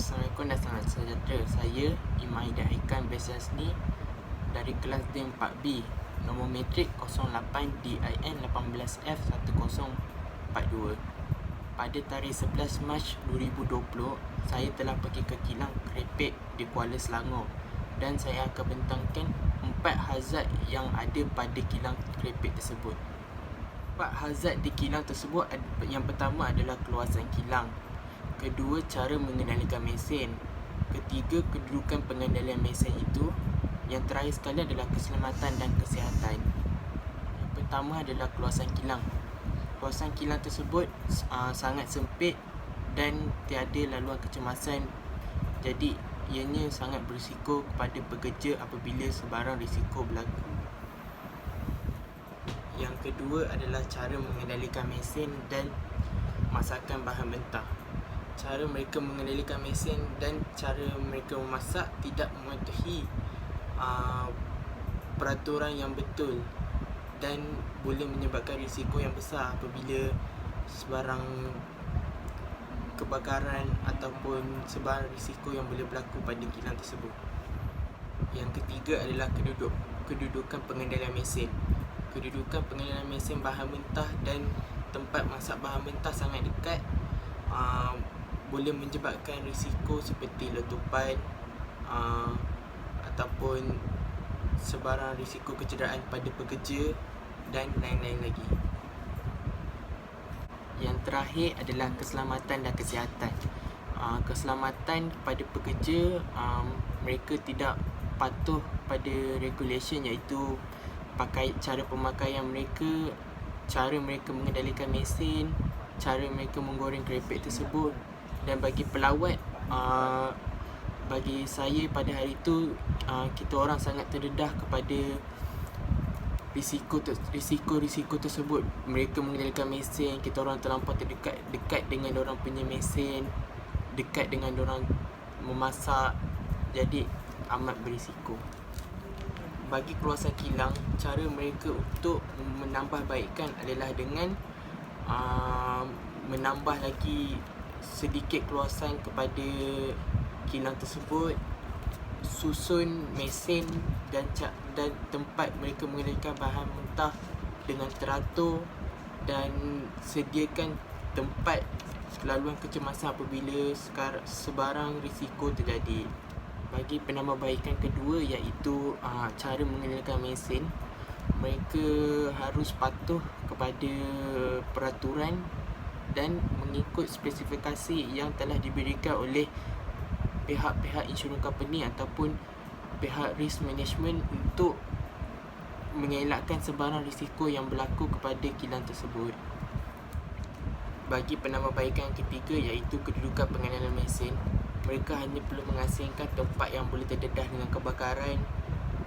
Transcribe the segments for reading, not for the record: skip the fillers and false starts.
Assalamualaikum dan selamat sejahtera. Saya Imaidah Ikan Besyasni dari kelas D 4B, nombor metrik 08 DIN 18F1042. Pada tarikh 11 Mac 2020, saya telah pergi ke kilang Krepek di Kuala Selangor dan saya akan bentangkan 4 hazard yang ada pada kilang Krepek tersebut. 4 hazard di kilang tersebut, yang pertama adalah keluasan kilang. Kedua, cara mengendalikan mesin. Ketiga, kedudukan pengendalian mesin itu. Yang terakhir sekali adalah keselamatan dan kesihatan. Yang pertama adalah keluasan kilang. Keluasan kilang tersebut sangat sempit dan tiada laluan kecemasan. Jadi ianya sangat berisiko kepada pekerja apabila sebarang risiko berlaku. Yang kedua adalah cara mengendalikan mesin dan masakan bahan mentah. Cara mereka mengendalikan mesin dan cara mereka memasak tidak mematuhi peraturan yang betul dan boleh menyebabkan risiko yang besar apabila sebarang kebakaran ataupun sebarang risiko yang boleh berlaku pada kilang tersebut. Yang ketiga adalah kedudukan pengendalian mesin. Kedudukan pengendalian mesin bahan mentah dan tempat masak bahan mentah sangat dekat, boleh menyebabkan risiko seperti letupan ataupun sebarang risiko kecederaan pada pekerja dan lain-lain lagi. Yang terakhir adalah keselamatan dan kesihatan. Keselamatan kepada pekerja, mereka tidak patuh pada regulation, iaitu cara pemakaian mereka, cara mereka mengendalikan mesin, cara mereka menggoreng kerepek tersebut. Dan bagi pelawat, bagi saya pada hari itu, kita orang sangat terdedah kepada risiko tersebut. Mereka mengendalikan mesin, kita orang terlampau dekat dengan orang punya mesin, dekat dengan orang memasak, jadi amat berisiko. Bagi keluasan kilang, cara mereka untuk menambah baikkan adalah dengan menambah lagi sedikit keluasan kepada kilang tersebut, susun mesin dan tempat mereka mengendalikan bahan mentah dengan teratur, dan sediakan tempat laluan kecemasan apabila sebarang risiko terjadi. Bagi penambahbaikan kedua, iaitu cara mengendalikan mesin, mereka harus patuh kepada peraturan dan mengikut spesifikasi yang telah diberikan oleh pihak-pihak insurans company ataupun pihak risk management untuk mengelakkan sebarang risiko yang berlaku kepada kilang tersebut. Bagi penambahbaikan ketiga, iaitu kedudukan pengendalian mesin, mereka hanya perlu mengasingkan tempat yang boleh terdedah dengan kebakaran,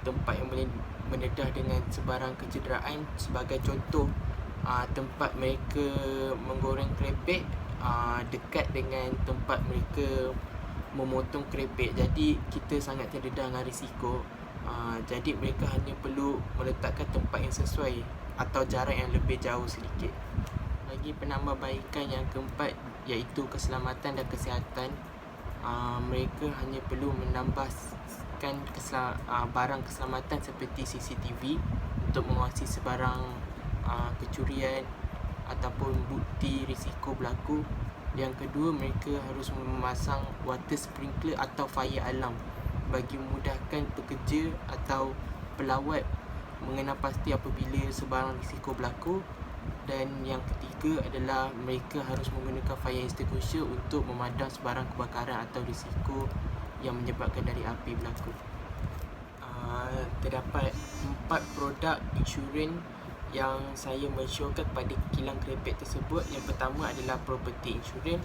tempat yang boleh mendedah dengan sebarang kecederaan. Sebagai contoh, tempat mereka menggoreng kerepek dekat dengan tempat mereka memotong kerepek, jadi kita sangat terdedah dengan risiko. Jadi mereka hanya perlu meletakkan tempat yang sesuai atau jarak yang lebih jauh sedikit. Lagi penambahbaikan yang keempat, iaitu keselamatan dan kesihatan, mereka hanya perlu menambahkan barang keselamatan seperti CCTV untuk mengawasi sebarang kecurian ataupun bukti risiko berlaku. Yang kedua, mereka harus memasang water sprinkler atau fire alarm bagi memudahkan pekerja atau pelawat mengenal pasti apabila sebarang risiko berlaku. Dan yang ketiga adalah mereka harus menggunakan fire extinguisher untuk memadam sebarang kebakaran atau risiko yang menyebabkan dari api berlaku. Terdapat 4 produk insurans yang saya mensyorkan pada kilang Krepek tersebut. Yang pertama adalah property insurance,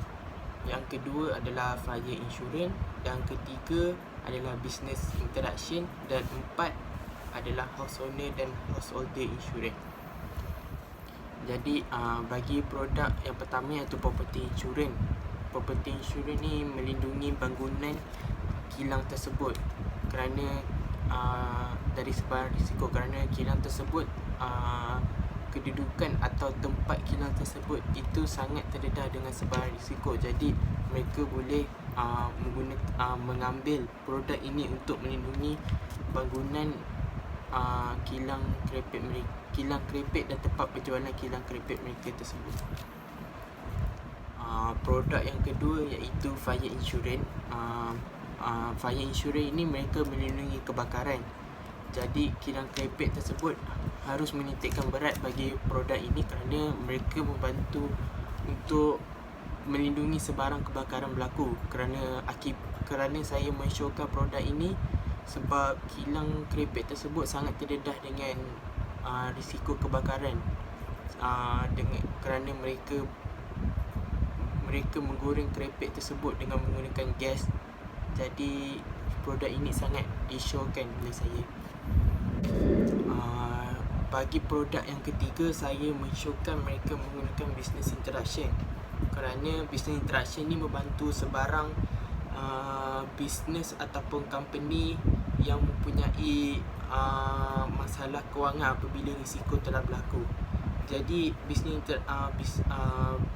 yang kedua adalah fire insurance, yang ketiga adalah business interruption, dan 4 adalah house owner dan householder insurance. Jadi bagi produk yang pertama, iaitu property insurance. Property insurance ni melindungi bangunan kilang tersebut kerana dari sebarang risiko, kerana kilang tersebut kedudukan atau tempat kilang tersebut itu sangat terdedah dengan sebarang risiko. Jadi mereka boleh mengambil produk ini untuk melindungi bangunan kilang kerepek dan tempat penjualan kilang kerepek mereka tersebut. Produk yang kedua iaitu fire insurance. Fire insurance ini mereka melindungi kebakaran. Jadi kilang kerepek tersebut harus menitikkan berat bagi produk ini kerana mereka membantu untuk melindungi sebarang kebakaran berlaku. Kerana saya mensyorkan produk ini sebab kilang kerepek tersebut sangat terdedah dengan risiko kebakaran, kerana mereka menggoreng kerepek tersebut dengan menggunakan gas. Jadi produk ini sangat disyorkan oleh saya. Bagi produk yang ketiga, saya mensyorkan mereka menggunakan business interaction, kerana business interaction ni membantu sebarang business ataupun company yang mempunyai masalah kewangan apabila risiko telah berlaku. Jadi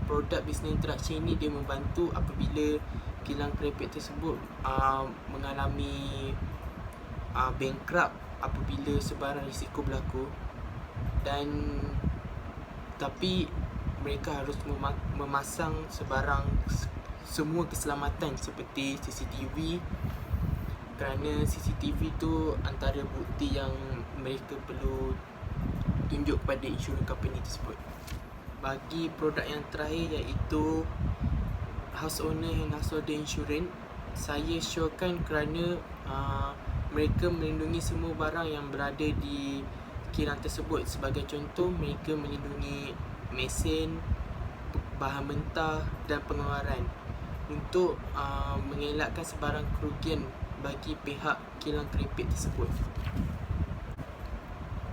produk business interaction ini dia membantu apabila kilang kerepek tersebut mengalami bankrupt apabila sebarang risiko berlaku, tapi mereka harus memasang semua keselamatan seperti CCTV, kerana CCTV tu antara bukti yang mereka perlu tunjuk kepada insurance company tersebut. Bagi produk yang terakhir iaitu house owner and householder insurance, saya syorkan kerana mereka melindungi semua barang yang berada di kilang tersebut. Sebagai contoh, mereka melindungi mesin, bahan mentah dan pengeluaran untuk mengelakkan sebarang kerugian bagi pihak kilang kerepek tersebut.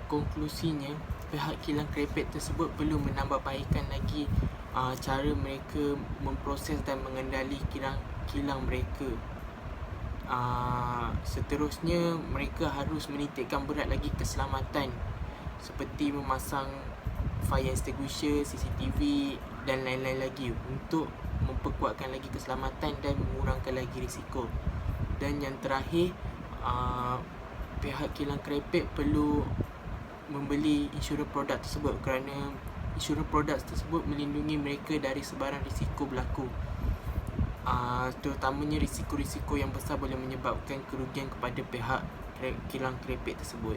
Konklusinya, pihak kilang kerepek tersebut perlu menambahbaikkan lagi cara mereka memproses dan mengendali kilang mereka. Seterusnya, mereka harus menitikkan berat lagi keselamatan seperti memasang fire extinguisher, CCTV dan lain-lain lagi untuk memperkuatkan lagi keselamatan dan mengurangkan lagi risiko. Dan yang terakhir, pihak kilang kerepek perlu membeli insurans produk tersebut kerana insurans produk tersebut melindungi mereka dari sebarang risiko berlaku, terutamanya risiko-risiko yang besar boleh menyebabkan kerugian kepada pihak kilang kerepek tersebut.